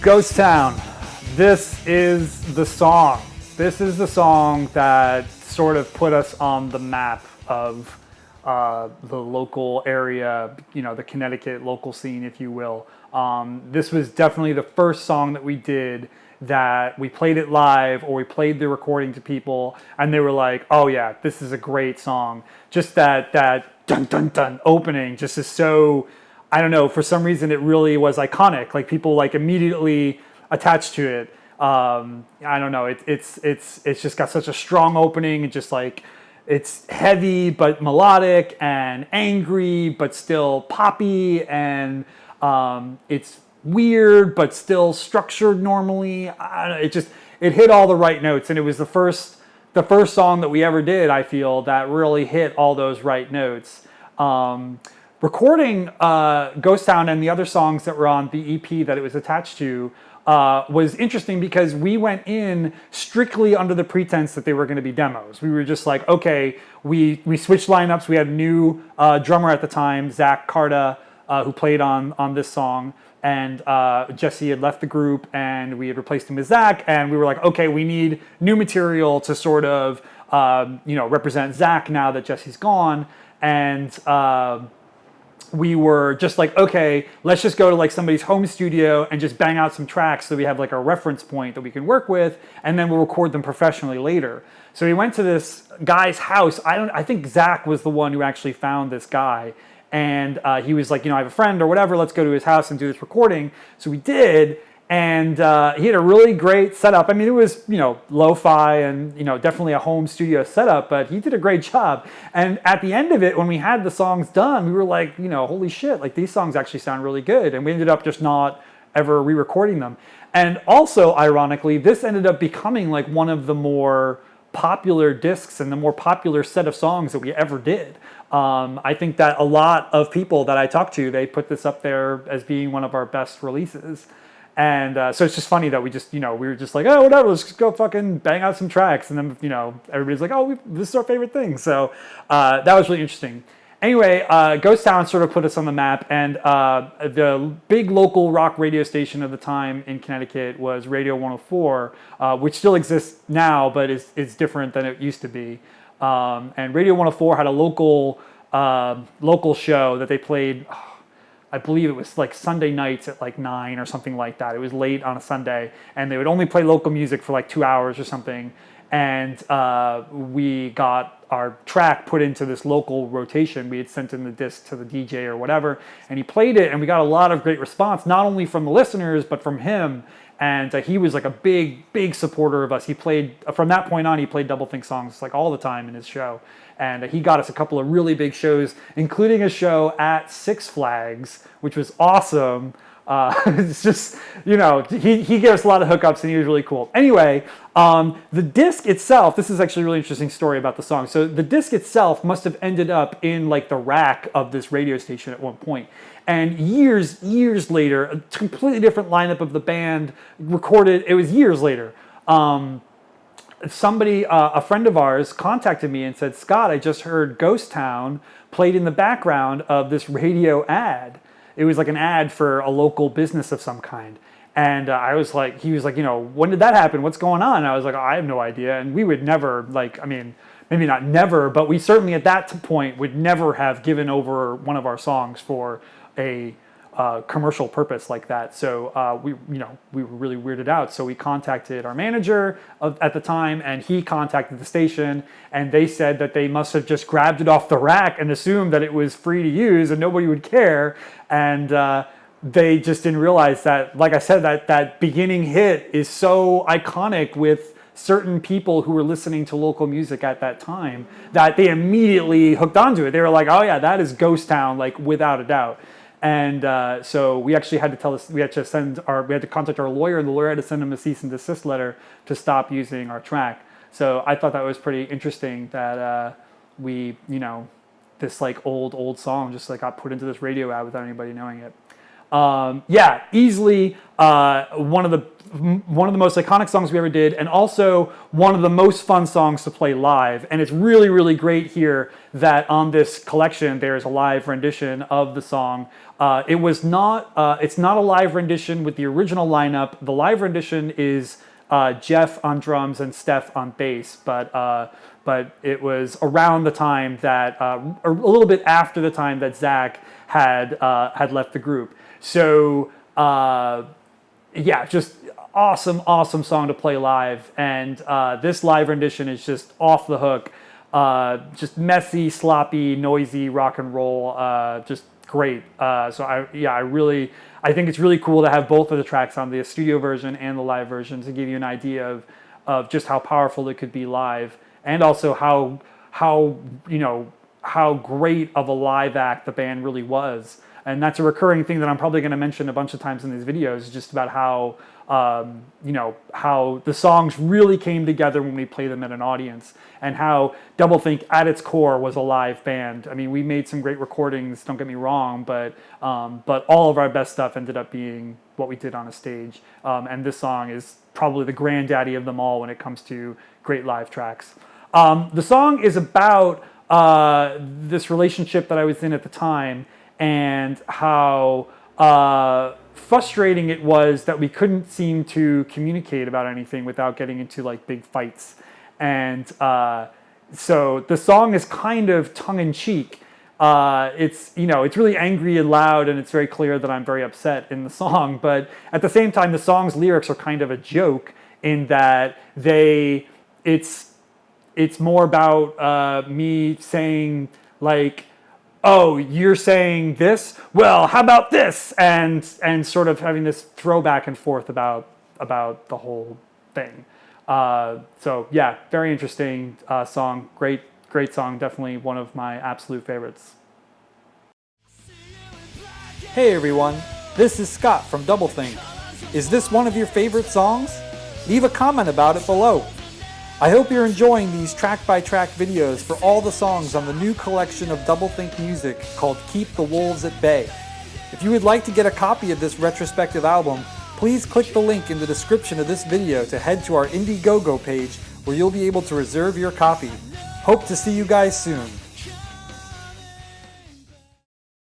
Ghost Town. This is the song. This is the song that sort of put us on the map of the local area, the Connecticut local scene, if you will. This was definitely the first song that we did that we played it live, or we played the recording to people and they were like, oh yeah, this is a great song. Just that dun dun dun opening just is so, I don't know, for some reason it really was iconic. Like people like immediately attached to it. I don't know, it's just got such a strong opening, and just like it's heavy but melodic and angry but still poppy, and it's weird but still structured normally. It hit all the right notes, and it was the first song that we ever did, I feel, that really hit all those right notes. Recording Ghost Town and the other songs that were on the EP that it was attached to was interesting, because we went in strictly under the pretense that they were going to be demos. We were just like, okay, we switched lineups. We had a new drummer at the time, Zach Carta, who played on this song, and Jesse had left the group, and we had replaced him with Zach, and we were like, okay, we need new material to sort of represent Zach now that Jesse's gone. And we were just like, okay, let's just go to like somebody's home studio and just bang out some tracks so we have like a reference point that we can work with, and then we'll record them professionally later. So we went to this guy's house. I think Zach was the one who actually found this guy, and he was like, I have a friend or whatever, let's go to his house and do this recording. So we did, and he had a really great setup. I mean, it was, lo-fi and, definitely a home studio setup, but he did a great job. And at the end of it, when we had the songs done, we were like, holy shit, like these songs actually sound really good. And we ended up just not ever re-recording them. And also, ironically, this ended up becoming like one of the more popular discs and the more popular set of songs that we ever did. I think that a lot of people that I talked to, they put this up there as being one of our best releases. And so it's just funny that we were just like, oh, whatever, let's just go fucking bang out some tracks. And then, everybody's like, oh, this is our favorite thing. So that was really interesting. Anyway, Ghost Town sort of put us on the map. And the big local rock radio station of the time in Connecticut was Radio 104, which still exists now, but is different than it used to be. And Radio 104 had a local show that they played. I believe it was like Sunday nights at like 9 or something like that. It was late on a Sunday, and they would only play local music for like 2 hours or something. And we got our track put into this local rotation. We had sent in the disc to the DJ or whatever, and he played it, and we got a lot of great response, not only from the listeners, but from him. And he was like a big supporter of us. He played, from that point on, he played doublethink songs like all the time in his show. And he got us a couple of really big shows, including a show at Six Flags, which was awesome. It's just, he gave us a lot of hookups, and he was really cool. Anyway, the disc itself, this is actually a really interesting story about the song. So the disc itself must have ended up in like the rack of this radio station at one point. And years later, a completely different lineup of the band recorded, it was years later. Somebody, a friend of ours, contacted me and said, Scott, I just heard Ghost Town played in the background of this radio ad. It was like an ad for a local business of some kind. And he was like, when did that happen? What's going on? And I was like, I have no idea. And we would never, maybe not never, but we certainly at that point would never have given over one of our songs for a commercial purpose like that. So we were really weirded out. So we contacted our manager at the time, and he contacted the station, and they said that they must have just grabbed it off the rack and assumed that it was free to use and nobody would care. And they just didn't realize that, like I said, that beginning hit is so iconic with certain people who were listening to local music at that time that they immediately hooked onto it. They were like, oh yeah, that is Ghost Town, like without a doubt. And so we actually had to contact our lawyer, and the lawyer had to send him a cease and desist letter to stop using our track. So I thought that was pretty interesting that this like old song just like got put into this radio ad without anybody knowing it. Yeah, easily one of the most iconic songs we ever did, and also one of the most fun songs to play live. And it's really, really great here that on this collection there's a live rendition of the song. It's not a live rendition with the original lineup. The live rendition is Jeff on drums and Steph on bass, but it was around the time that a little bit after the time that Zach had left the group. So yeah, just awesome song to play live, and this live rendition is just off the hook. Just messy, sloppy, noisy rock and roll, just great. So I think it's really cool to have both of the tracks on the studio version and the live version to give you an idea of just how powerful it could be live, and also how great of a live act the band really was. And that's a recurring thing that I'm probably going to mention a bunch of times in these videos, just about how how the songs really came together when we play them at an audience, and how doublethink at its core was a live band. I mean, we made some great recordings, don't get me wrong, but all of our best stuff ended up being what we did on a stage. And this song is probably the granddaddy of them all when it comes to great live tracks. The song is about this relationship that I was in at the time, and how frustrating it was that we couldn't seem to communicate about anything without getting into like big fights. And so the song is kind of tongue-in-cheek. It's really angry and loud, and it's very clear that I'm very upset in the song. But at the same time, the song's lyrics are kind of a joke in that it's more about me saying like, oh, you're saying this? Well, how about this? And sort of having this throw back and forth about the whole thing. So yeah, very interesting song. Great song. Definitely one of my absolute favorites. Hey everyone, this is Scott from Doublethink. Is this one of your favorite songs? Leave a comment about it below. I hope you're enjoying these track-by-track videos for all the songs on the new collection of Doublethink music called Keep the Wolves at Bay. If you would like to get a copy of this retrospective album, please click the link in the description of this video to head to our Indiegogo page where you'll be able to reserve your copy. Hope to see you guys soon.